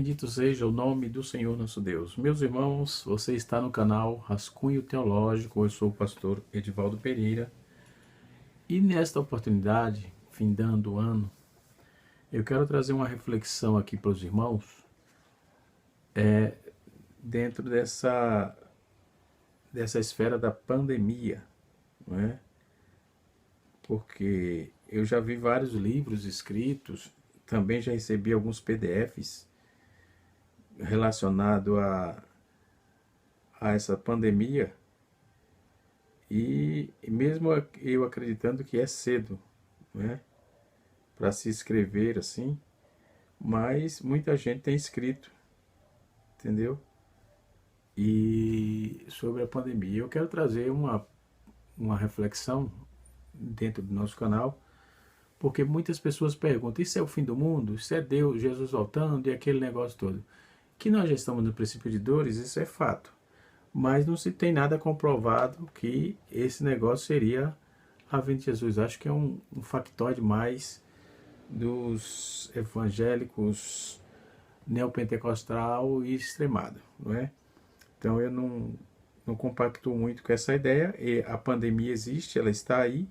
bendito seja o nome do Senhor nosso Deus. Meus irmãos, você está no canal Rascunho Teológico, eu sou o pastor Edivaldo Pereira. E nesta oportunidade, findando o ano, eu quero trazer uma reflexão aqui para os irmãos, dentro dessa esfera da pandemia, não é? Porque eu já vi vários livros escritos, também já recebi alguns PDFs relacionados a essa pandemia, e mesmo eu acreditando que é cedo, né, para se escrever assim, mas muita gente tem escrito, entendeu? E sobre a pandemia, eu quero trazer uma reflexão dentro do nosso canal, porque muitas pessoas perguntam: isso é o fim do mundo? Isso é Deus, Jesus voltando e aquele negócio todo? Que nós já estamos no princípio de dores, isso é fato. Mas não se tem nada comprovado que esse negócio seria a vinda de Jesus. Acho que é um factoide mais dos evangélicos neopentecostal e extremado, não é? Então eu não compacto muito com essa ideia. E a pandemia existe, ela está aí,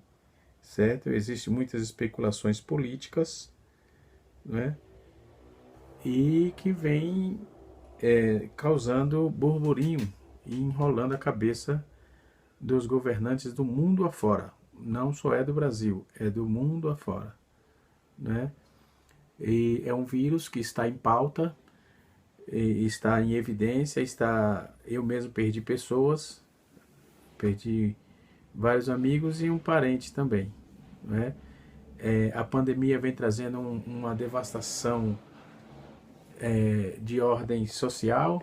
certo? Existem muitas especulações políticas, né? E que vem causando burburinho e enrolando a cabeça dos governantes do mundo afora. Não só é do Brasil, é do mundo afora, né? E é um vírus que está em pauta, está em evidência, eu mesmo perdi pessoas, perdi vários amigos e um parente também, né? A pandemia vem trazendo uma devastação de ordem social,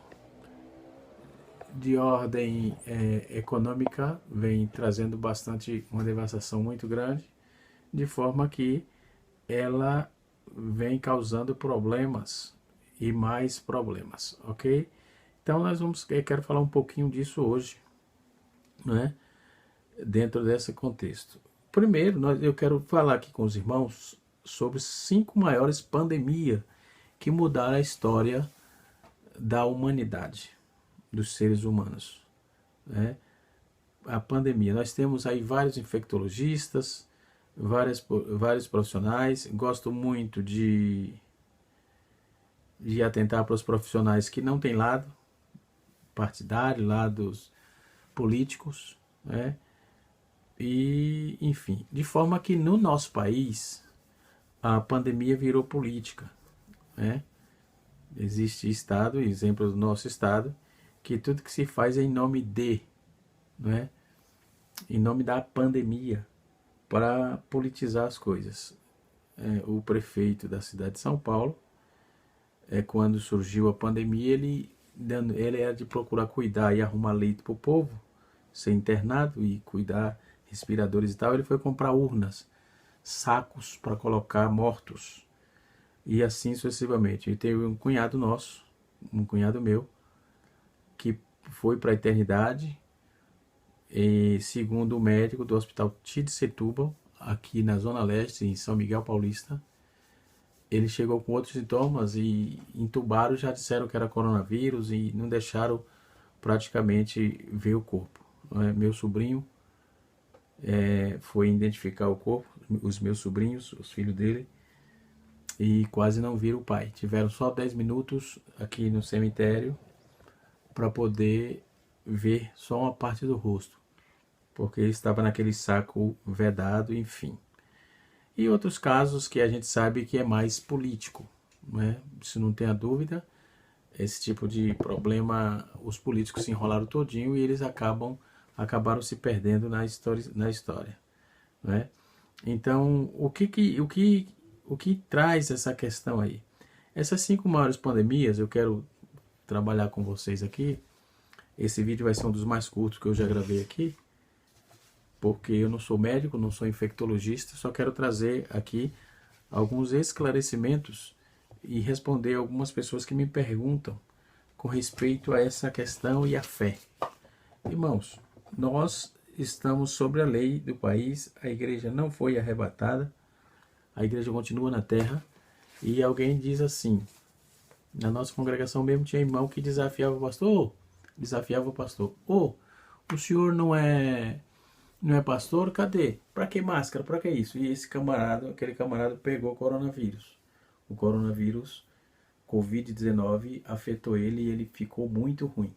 de ordem econômica, vem trazendo uma devastação muito grande, de forma que ela vem causando problemas e mais problemas, ok? Então eu quero falar um pouquinho disso hoje, né? Dentro desse contexto. Primeiro, eu quero falar aqui com os irmãos sobre 5 maiores pandemias que mudaram a história da humanidade, dos seres humanos, né? A pandemia, nós temos aí vários infectologistas, vários profissionais. Gosto muito de atentar para os profissionais que não têm lado partidário, lados políticos, né? E, enfim, de forma que no nosso país a pandemia virou política, né? Existe estado, exemplo do nosso estado, que tudo que se faz é em nome de, né? Em nome da pandemia, para politizar as coisas. O prefeito da cidade de São Paulo, quando surgiu a pandemia, ele era de procurar cuidar e arrumar leito para o povo ser internado e cuidar respiradores e tal. Ele foi comprar urnas, sacos para colocar mortos, e assim sucessivamente. E teve um cunhado meu, que foi para a eternidade, e segundo o médico do Hospital Tide Setúbal, aqui na Zona Leste, em São Miguel Paulista, ele chegou com outros sintomas e entubaram, já disseram que era coronavírus e não deixaram praticamente ver o corpo. Meu sobrinho foi identificar o corpo, os meus sobrinhos, os filhos dele, e quase não viram o pai. Tiveram só 10 minutos aqui no cemitério para poder ver só uma parte do rosto, porque ele estava naquele saco vedado, enfim. E outros casos que a gente sabe que é mais político, né? Se não tem a dúvida, esse tipo de problema, os políticos se enrolaram todinho e eles acabaram se perdendo na história, né? Então, o que traz essa questão aí? Essas 5 maiores pandemias, eu quero trabalhar com vocês aqui. Esse vídeo vai ser um dos mais curtos que eu já gravei aqui, porque eu não sou médico, não sou infectologista, só quero trazer aqui alguns esclarecimentos e responder algumas pessoas que me perguntam com respeito a essa questão e a fé. Irmãos, nós estamos sobre a lei do país, a igreja não foi arrebatada, a igreja continua na terra. E alguém diz assim: Na nossa congregação mesmo tinha irmão que desafiava o pastor, o senhor não é pastor? Cadê? Para que máscara? Para que isso? E aquele camarada pegou coronavírus. O coronavírus, Covid-19, afetou ele e ele ficou muito ruim,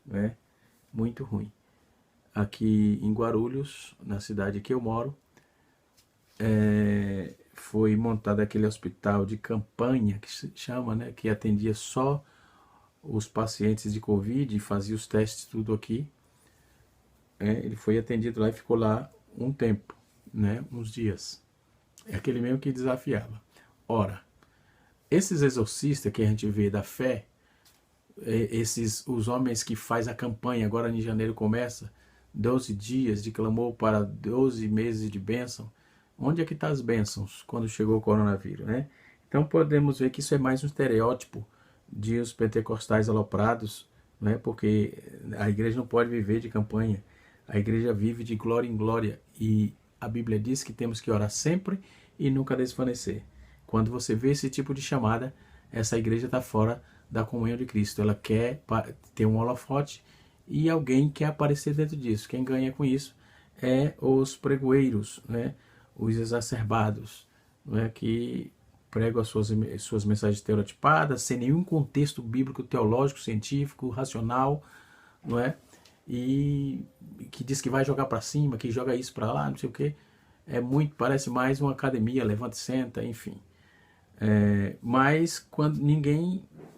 né? Muito ruim. Aqui em Guarulhos, na cidade que eu moro, foi montado aquele hospital de campanha, que se chama, né? Que atendia só os pacientes de Covid e fazia os testes tudo aqui. Ele foi atendido lá e ficou lá um tempo, né? Uns dias. É aquele mesmo que desafiava. Ora, esses exorcistas que a gente vê da fé, os homens que faz a campanha, agora em janeiro começa, 12 dias de clamor para 12 meses de bênção. Onde é que estão as bênçãos quando chegou o coronavírus, né? Então podemos ver que isso é mais um estereótipo de os pentecostais aloprados, né? Porque a igreja não pode viver de campanha. A igreja vive de glória em glória. E a Bíblia diz que temos que orar sempre e nunca desvanecer. Quando você vê esse tipo de chamada, essa igreja está fora da comunhão de Cristo. Ela quer ter um holofote e alguém quer aparecer dentro disso. Quem ganha com isso é os pregoeiros, né? Os exacerbados, né? Que pregam as suas mensagens estereotipadas, sem nenhum contexto bíblico, teológico, científico, racional, não é? E que diz que vai jogar para cima, que joga isso para lá, não sei o que. Parece mais uma academia, levanta e senta, enfim. Mas quando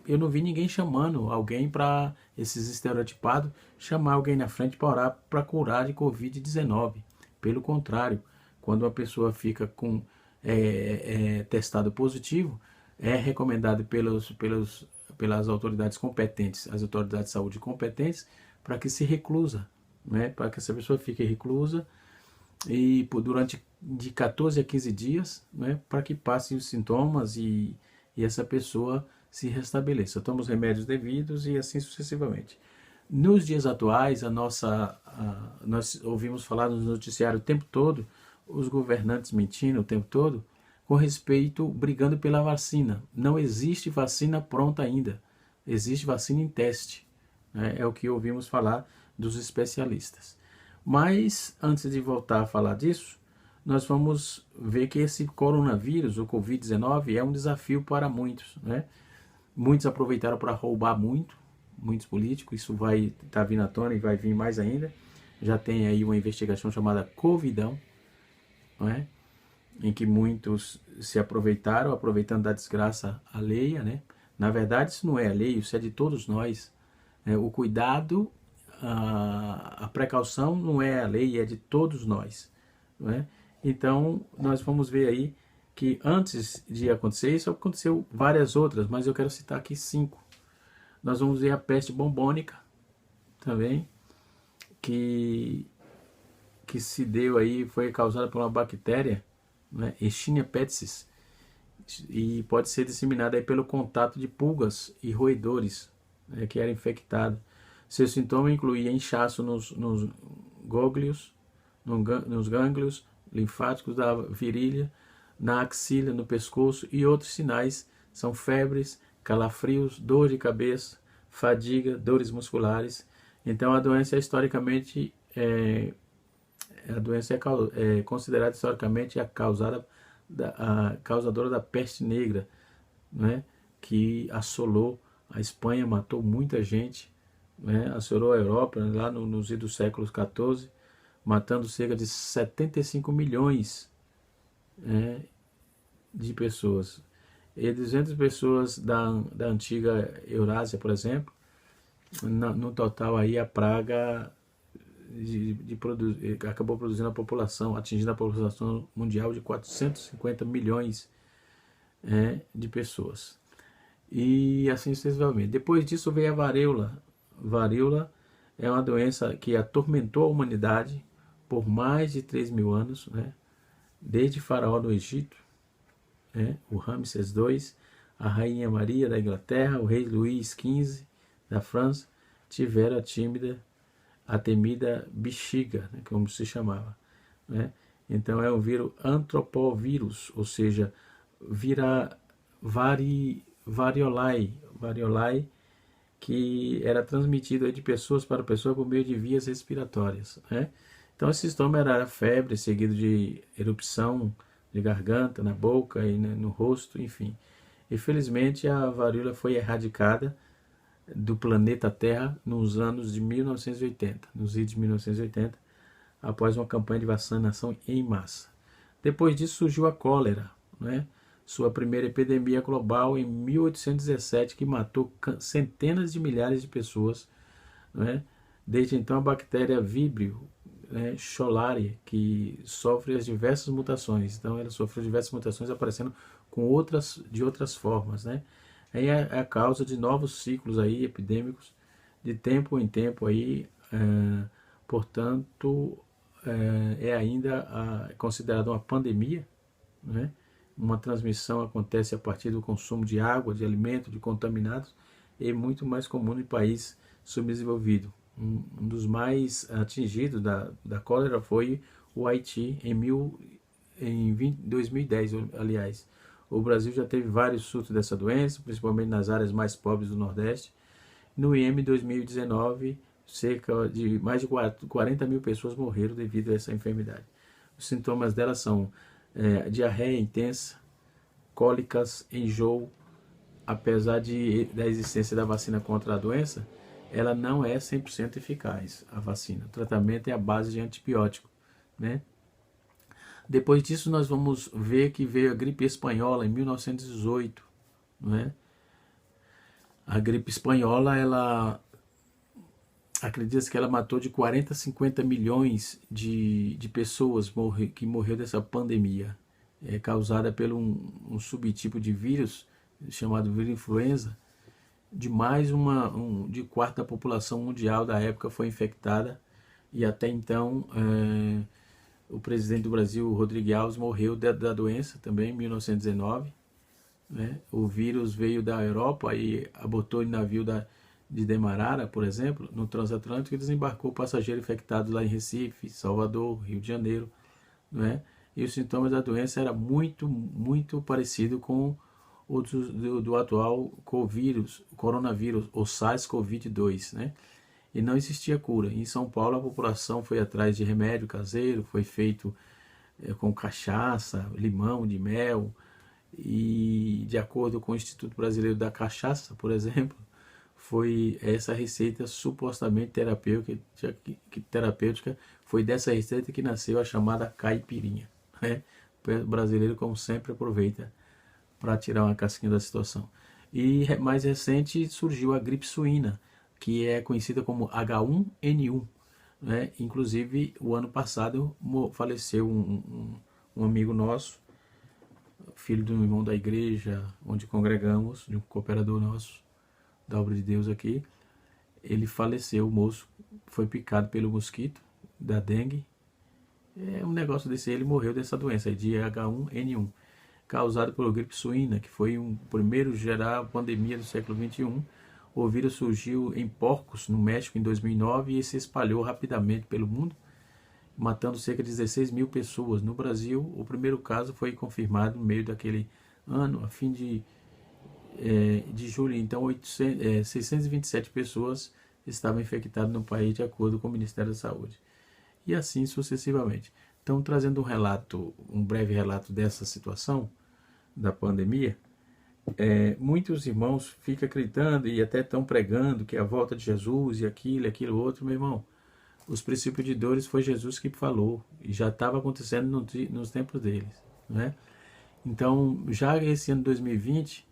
eu não vi ninguém chamando alguém para esses estereotipados, chamar alguém na frente para orar para curar de Covid-19. Pelo contrário, quando uma pessoa fica com testado positivo, é recomendado pelas autoridades competentes, as autoridades de saúde competentes, para que se reclusa, né? Para que essa pessoa fique reclusa e durante de 14 a 15 dias, né? Para que passem os sintomas e essa pessoa se restabeleça. Toma os remédios devidos e assim sucessivamente. Nos dias atuais, nós ouvimos falar no noticiário o tempo todo, os governantes mentindo o tempo todo, com respeito, brigando pela vacina. Não existe vacina pronta ainda, existe vacina em teste. É o que ouvimos falar dos especialistas. Mas, antes de voltar a falar disso, nós vamos ver que esse coronavírus, o Covid-19, é um desafio para muitos, né? Muitos aproveitaram para roubar muitos políticos, isso vai estar vindo à tona e vai vir mais ainda. Já tem aí uma investigação chamada Covidão, não é? Em que muitos se aproveitando da desgraça alheia, né? Na verdade, isso não é alheio, isso é de todos nós. O cuidado, a precaução não é a lei, é de todos nós. Não é? Então, nós vamos ver aí que antes de acontecer isso, aconteceu várias outras, mas eu quero citar aqui 5. Nós vamos ver a peste bubônica também, que se deu aí, foi causada por uma bactéria, né, Yersinia pestis, e pode ser disseminada aí pelo contato de pulgas e roedores, né, que eram infectados. Seus sintomas incluíam inchaço nos gânglios, nos gânglios linfáticos da virilha, na axila, no pescoço, e outros sinais são febres, calafrios, dor de cabeça, fadiga, dores musculares. Então a doença historicamente é considerada historicamente a causadora da peste negra, né, que assolou a Espanha, matou muita gente, né, assolou a Europa lá nos idos séculos XIV, matando cerca de 75 milhões, né, de pessoas. E 200 pessoas da antiga Eurásia, por exemplo, no total aí a praga acabou produzindo atingindo a população mundial de 450 milhões de pessoas. E assim sucessivamente. Depois disso veio a varíola. Varíola é uma doença que atormentou a humanidade por mais de 3.000 anos, né? Desde Faraó no Egito, o Ramsés II, a Rainha Maria da Inglaterra, o rei Luís XV da França, tiveram a temida bexiga, né, como se chamava, né? Então é um vírus antropovírus, ou seja, variolae, que era transmitido aí de pessoas para pessoa por meio de vias respiratórias, né? Então esse sintoma era febre, seguido de erupção de garganta, na boca e no rosto, enfim. Infelizmente a varíola foi erradicada do planeta Terra nos anos de 1980, nos idos de 1980, após uma campanha de vacinação em massa. Depois disso surgiu a cólera, né? Sua primeira epidemia global em 1817, que matou centenas de milhares de pessoas, né? Desde então a bactéria Vibrio, né, Cholerae, que sofre as diversas mutações. Então ela sofreu diversas mutações aparecendo de outras formas, né? Aí é a causa de novos ciclos aí epidêmicos de tempo em tempo aí, portanto é ainda considerada uma pandemia, né? Uma transmissão acontece a partir do consumo de água, de alimento, de contaminados, e muito mais comum em país subdesenvolvido. Um dos mais atingidos da cólera foi o Haiti em 2010, aliás. O Brasil já teve vários surtos dessa doença, principalmente nas áreas mais pobres do Nordeste. No IEM 2019, cerca de mais de 40 mil pessoas morreram devido a essa enfermidade. Os sintomas dela são diarreia intensa, cólicas, enjoo. Apesar da existência da vacina contra a doença, ela não é 100% eficaz, a vacina. O tratamento é à base de antibiótico, né? Depois disso nós vamos ver que veio a gripe espanhola em 1918, né? A gripe espanhola, ela acredita-se que ela matou de 40 a 50 milhões de pessoas que morreram dessa pandemia, causada por um subtipo de vírus chamado vírus influenza. De mais de quarto da população mundial da época foi infectada, e até então o presidente do Brasil, Rodrigues Alves, morreu da doença também em 1919, né? O vírus veio da Europa e abortou em navio de Demerara, por exemplo, no transatlântico, e desembarcou passageiros infectados lá em Recife, Salvador, Rio de Janeiro, né? E os sintomas da doença eram muito parecidos com outros do atual coronavírus, ou SARS-CoV-2, né? E não existia cura. Em São Paulo, a população foi atrás de remédio caseiro, foi feito com cachaça, limão de mel, e de acordo com o Instituto Brasileiro da Cachaça, por exemplo, foi essa receita supostamente terapêutica, foi dessa receita que nasceu a chamada caipirinha, né? O brasileiro, como sempre, aproveita para tirar uma casquinha da situação. E mais recente surgiu a gripe suína, que é conhecida como H1N1, né? Inclusive, o ano passado faleceu um amigo nosso, filho de um irmão da igreja onde congregamos, de um cooperador nosso, da obra de Deus aqui. Ele faleceu, o moço foi picado pelo mosquito da dengue. É um negócio desse, ele morreu dessa doença de H1N1, causado por gripe suína, que foi o primeiro gerar pandemia do século XXI. O vírus surgiu em porcos no México em 2009 e se espalhou rapidamente pelo mundo, matando cerca de 16 mil pessoas. No Brasil, o primeiro caso foi confirmado no meio daquele ano, a fim de julho. Então, 627 pessoas estavam infectadas no país, de acordo com o Ministério da Saúde. E assim sucessivamente. Então, trazendo um breve relato dessa situação da pandemia, muitos irmãos ficam acreditando e até estão pregando que é a volta de Jesus e aquilo outro. Meu irmão, os princípios de dores foi Jesus que falou e já estava acontecendo nos tempos deles, né? Então, já esse ano 2020,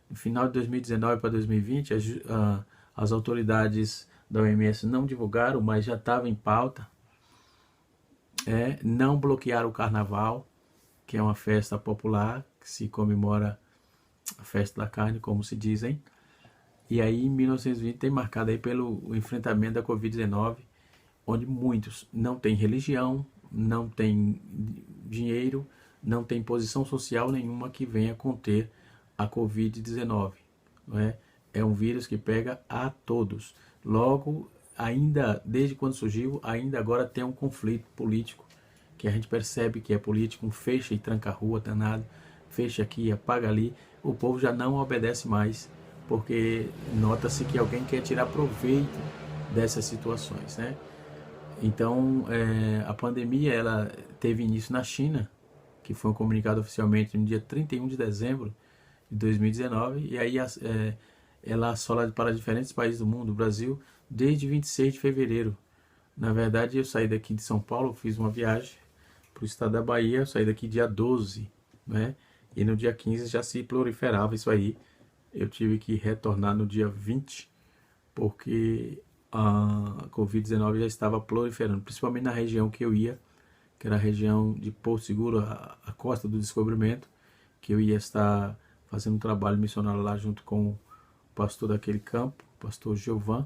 no final de 2019 para 2020, as autoridades da OMS não divulgaram, mas já estava em pauta, não bloquear o Carnaval, que é uma festa popular que se comemora a festa da carne, como se dizem. E aí, em 1920, tem marcado aí pelo enfrentamento da Covid-19, onde muitos não têm religião, não têm dinheiro, não têm posição social nenhuma que venha conter a Covid-19. Não é? É um vírus que pega a todos. Logo, ainda desde quando surgiu, ainda agora tem um conflito político, que a gente percebe que é político, um fecha e tranca a rua danado, fecha aqui, apaga ali, o povo já não obedece mais, porque nota-se que alguém quer tirar proveito dessas situações, né? Então, a pandemia ela teve início na China, que foi comunicado oficialmente no dia 31 de dezembro de 2019, e aí ela assola para diferentes países do mundo, o Brasil, desde 26 de fevereiro. Na verdade, eu saí daqui de São Paulo, fiz uma viagem para o estado da Bahia, eu saí daqui dia 12, né? E no dia 15 já se proliferava isso aí. Eu tive que retornar no dia 20, porque a Covid-19 já estava proliferando, principalmente na região que eu ia, que era a região de Porto Seguro, a Costa do Descobrimento, que eu ia estar fazendo um trabalho missionário lá junto com o pastor daquele campo, o pastor Gilvan.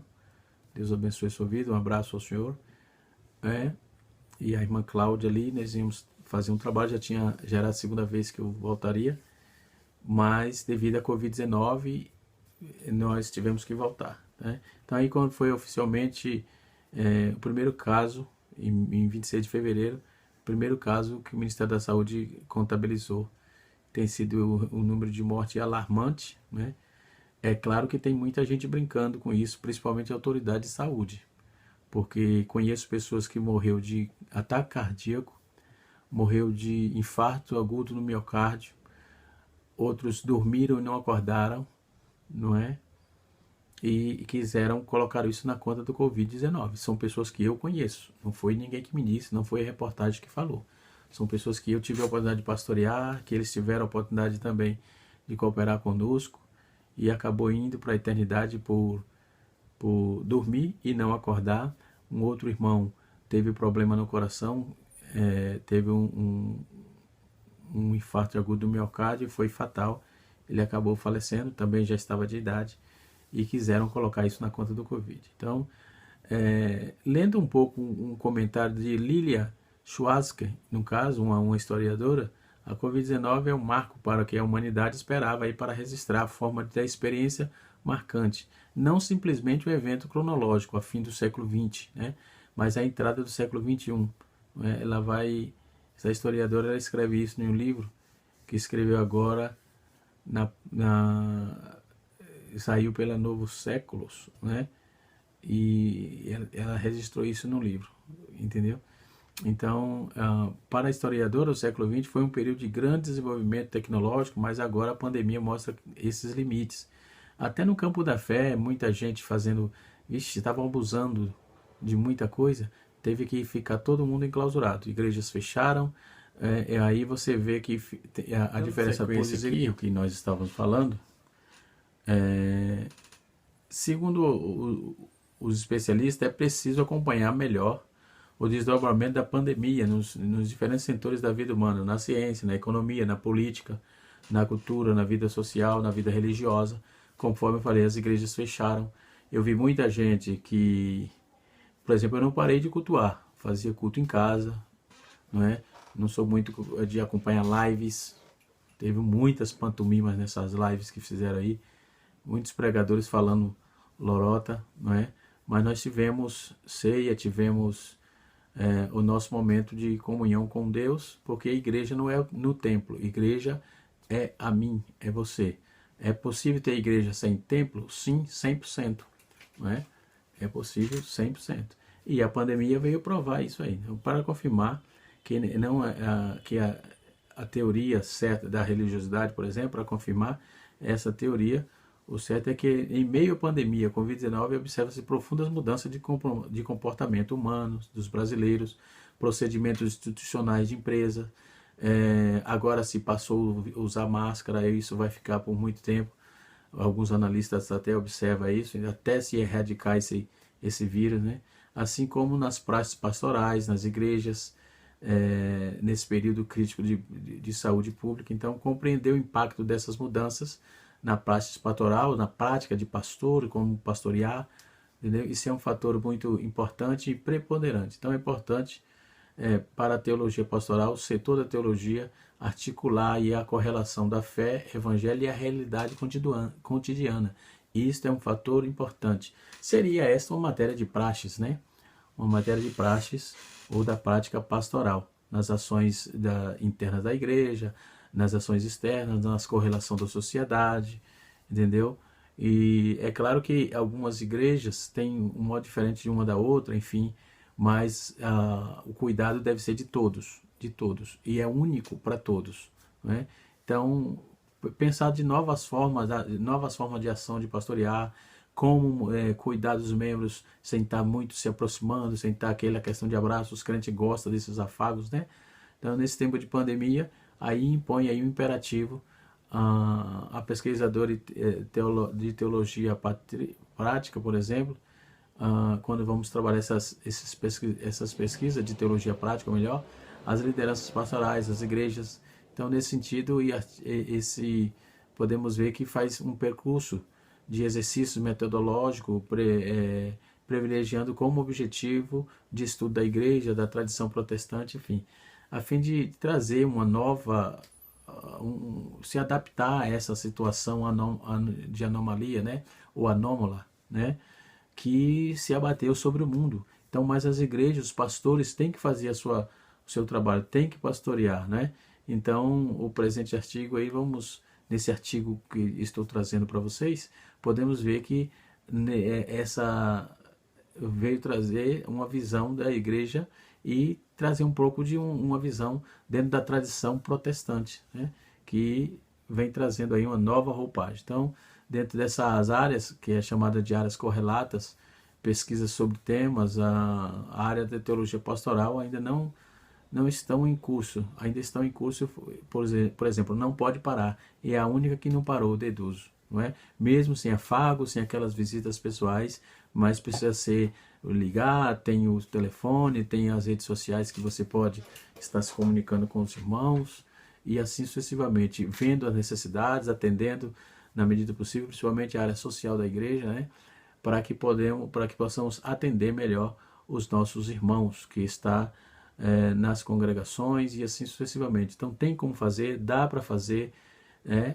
Deus abençoe a sua vida, um abraço ao senhor. E a irmã Cláudia ali, nós íamos fazer um trabalho, já era a segunda vez que eu voltaria, mas devido à Covid-19 nós tivemos que voltar, né? Então aí quando foi oficialmente o primeiro caso, em 26 de fevereiro, o primeiro caso que o Ministério da Saúde contabilizou, tem sido um número de morte alarmante, né? É claro que tem muita gente brincando com isso, principalmente a autoridade de saúde, porque conheço pessoas que morreu de ataque cardíaco, morreu de infarto agudo no miocárdio, outros dormiram e não acordaram, não é? E quiseram colocar isso na conta do Covid-19. São pessoas que eu conheço, não foi ninguém que me disse, não foi a reportagem que falou. São pessoas que eu tive a oportunidade de pastorear, que eles tiveram a oportunidade também de cooperar conosco, e acabou indo para a eternidade por dormir e não acordar. Um outro irmão teve problema no coração, teve um infarto agudo do miocárdio e foi fatal. Ele acabou falecendo, também já estava de idade, e quiseram colocar isso na conta do Covid. Então, lendo um pouco um comentário de Lilia Schwarzker, no caso, uma historiadora, a Covid-19 é um marco para o que a humanidade esperava aí para registrar a forma da experiência marcante, não simplesmente o evento cronológico, a fim do século XX, né, mas a entrada do século XXI. Essa historiadora ela escreve isso em um livro que escreveu agora, saiu pela Novos Séculos, né, e ela registrou isso no livro, entendeu? Então, para a historiadora, o século XX foi um período de grande desenvolvimento tecnológico, mas agora a pandemia mostra esses limites. Até no campo da fé, muita gente estavam abusando de muita coisa, teve que ficar todo mundo enclausurado. Igrejas fecharam, aí você vê que a diferença aqui, o que nós estávamos falando, segundo os especialistas, é preciso acompanhar melhor o desdobramento da pandemia nos diferentes setores da vida humana, na ciência, na economia, na política, na cultura, na vida social, na vida religiosa. Conforme eu falei, as igrejas fecharam. Eu vi muita gente que, por exemplo, eu não parei de cultuar, fazia culto em casa, não é? Não sou muito de acompanhar lives, teve muitas pantomimas nessas lives que fizeram aí, muitos pregadores falando lorota, não é? Mas nós tivemos ceia, tivemos o nosso momento de comunhão com Deus, porque a igreja não é no templo, a igreja é a mim, é você. É possível ter igreja sem templo? Sim, 100%. Não é? É possível 100%. E a pandemia veio provar isso aí. Então, para confirmar que não que a teoria certa da religiosidade, por exemplo, para confirmar essa teoria, o certo é que em meio à pandemia Covid-19 observa-se profundas mudanças de comportamento humano dos brasileiros, procedimentos institucionais de empresa. Agora se passou a usar máscara, e isso vai ficar por muito tempo. Alguns analistas até observam isso, até se erradicar esse vírus, né? Assim como nas práticas pastorais, nas igrejas, nesse período crítico de saúde pública. Então, compreender o impacto dessas mudanças na prática pastoral, na prática de pastor, como pastorear, entendeu? Isso é um fator muito importante e preponderante. Então é importante para a teologia pastoral, o setor da teologia, articular aí a correlação da fé, evangelho e a realidade cotidiana. E isso é um fator importante. Seria esta uma matéria de praxes, né? Uma matéria de praxes ou da prática pastoral, nas ações internas da igreja, nas ações externas, nas correlação da sociedade, entendeu? E é claro que algumas igrejas têm um modo diferente de uma da outra, enfim, mas o cuidado deve ser de todos, e é único para todos, né? Então, pensar de novas formas de ação, de pastorear, como cuidar dos membros sem estar muito se aproximando, sem estar aquela questão de abraço, os crentes gostam desses afagos, né? Então, nesse tempo de pandemia, aí impõe aí um imperativo a pesquisadora de teologia prática, por exemplo, quando vamos trabalhar essas pesquisas de teologia prática, ou melhor, as lideranças pastorais, as igrejas. Então, nesse sentido, podemos ver que faz um percurso de exercício metodológico, privilegiando como objetivo de estudo da igreja, da tradição protestante, enfim, a fim de trazer uma nova, se adaptar a essa situação de anomalia, né, ou anômala, né, que se abateu sobre o mundo. Então, mas as igrejas, os pastores têm que fazer o seu trabalho, têm que pastorear, né? Então, o presente artigo aí, nesse artigo que estou trazendo para vocês, podemos ver que essa veio trazer uma visão da igreja e trazer um pouco de uma visão dentro da tradição protestante, né? Que vem trazendo aí uma nova roupagem. Então, dentro dessas áreas, que é chamada de áreas correlatas, pesquisas sobre temas, a área da teologia pastoral ainda não estão em curso, ainda estão em curso, por exemplo, não pode parar, é a única que não parou, deduzo, não é? Mesmo sem afago, sem aquelas visitas pessoais, mas precisa ser ligar, tem o telefone, tem as redes sociais que você pode estar se comunicando com os irmãos, e assim sucessivamente, vendo as necessidades, atendendo na medida possível, principalmente a área social da igreja, né? Para que possamos atender melhor os nossos irmãos que está nas congregações e assim sucessivamente. Então tem como fazer, dá para fazer,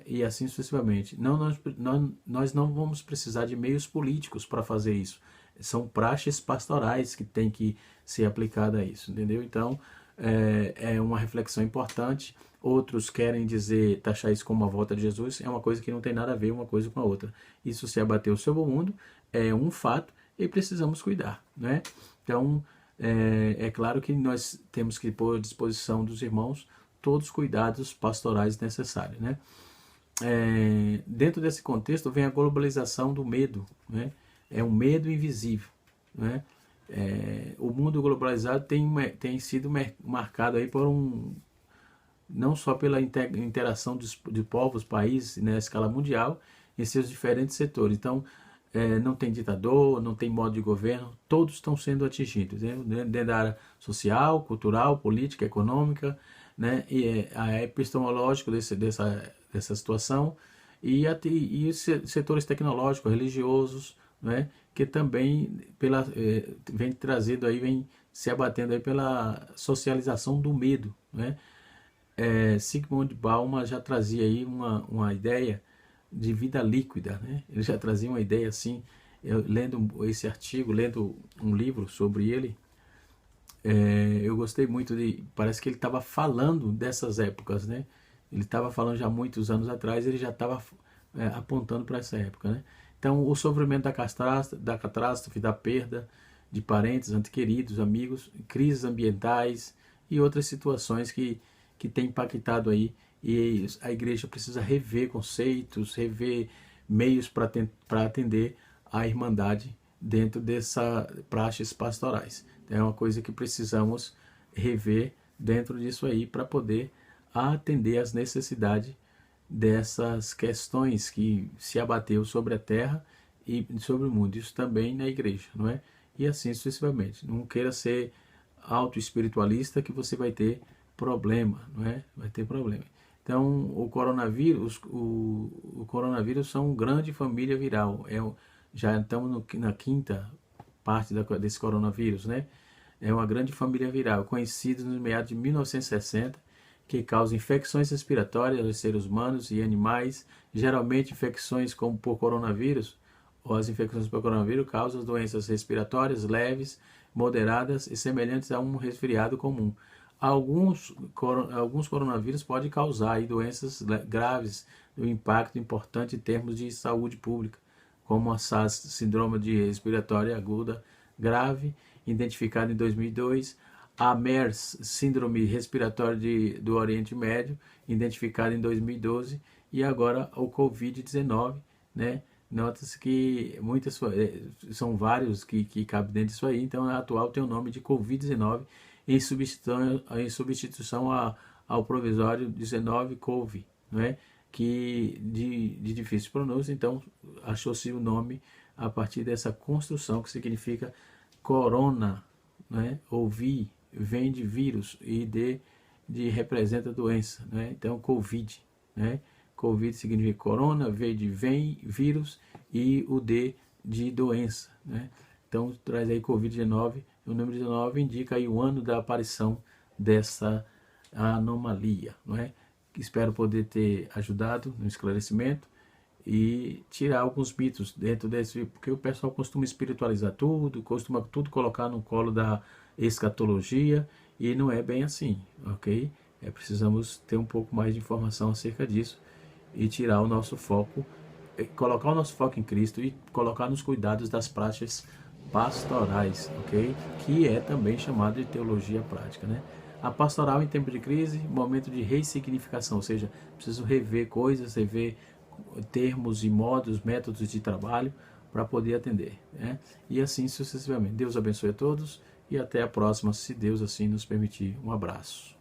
e assim sucessivamente. Nós não vamos precisar de meios políticos para fazer isso. São praxes pastorais que tem que ser aplicada a isso, entendeu? Então é uma reflexão importante. Outros querem taxar isso como a volta de Jesus, é uma coisa que não tem nada a ver uma coisa com a outra. Isso se abateu sobre o mundo, é um fato e precisamos cuidar, né? Então, é claro que nós temos que pôr à disposição dos irmãos todos os cuidados pastorais necessários, né? Dentro desse contexto vem a globalização do medo, né? É um medo invisível, né? O mundo globalizado tem sido marcado aí por não só pela interação de povos, países, né, na escala mundial, em seus diferentes setores. Então, não tem ditador, não tem modo de governo, todos estão sendo atingidos, né? Dentro da área social, cultural, política, econômica, né? E epistemológico dessa situação, e os setores tecnológicos, religiosos, né? Que também vem trazendo aí, vem se abatendo aí pela socialização do medo, né? Zygmunt Bauman já trazia aí uma ideia de vida líquida, né? Ele já trazia uma ideia assim, lendo esse artigo, lendo um livro sobre ele, eu gostei muito parece que ele estava falando dessas épocas, né? Ele estava falando já muitos anos atrás, ele já estava apontando para essa época, né? Então, o sofrimento da catástrofe, da perda de parentes, entes queridos, amigos, crises ambientais e outras situações que tem impactado aí, e a igreja precisa rever conceitos, rever meios para atender a irmandade dentro dessa praxes pastorais. É uma coisa que precisamos rever dentro disso aí para poder atender às necessidades dessas questões que se abateu sobre a terra e sobre o mundo. Isso também na igreja, não é? E assim sucessivamente. Não queira ser auto-espiritualista que você vai ter problema, não é? Vai ter problema. Então, o coronavírus são uma grande família viral. Já estamos na quinta parte desse coronavírus, né? É uma grande família viral, conhecida nos meados de 1960, que causa infecções respiratórias aos seres humanos e animais. Geralmente, infecções como por coronavírus, ou as infecções por coronavírus, causam doenças respiratórias leves, moderadas e semelhantes a um resfriado comum. Alguns coronavírus podem causar aí doenças graves, um impacto importante em termos de saúde pública, como a SARS, síndrome de respiratória aguda grave, identificada em 2002, a MERS, síndrome respiratória do Oriente Médio, identificada em 2012, e agora o Covid-19, né? Nota-se que são vários que cabem dentro disso aí, então a atual tem o nome de Covid-19 em substituição ao provisório 19-CoV, né? Que de difícil pronúncia, então achou-se o nome a partir dessa construção que significa corona, né? Ouvi, vem de vírus e de representa doença, né? Então Covid, né? Covid significa corona, V de vem, vírus, e o D de doença, né? Então traz aí Covid-19, o número 19 indica aí o ano da aparição dessa anomalia, não é? Espero poder ter ajudado no esclarecimento e tirar alguns mitos dentro desse, porque o pessoal costuma espiritualizar tudo, costuma tudo colocar no colo da escatologia, e não é bem assim, ok? Precisamos ter um pouco mais de informação acerca disso e tirar o nosso foco, colocar o nosso foco em Cristo e colocar nos cuidados das práticas pastorais, ok? Que é também chamado de teologia prática, né? A pastoral em tempo de crise, momento de ressignificação, ou seja, preciso rever coisas, rever termos e modos, métodos de trabalho para poder atender, né? E assim sucessivamente. Deus abençoe a todos e até a próxima, se Deus assim nos permitir. Um abraço.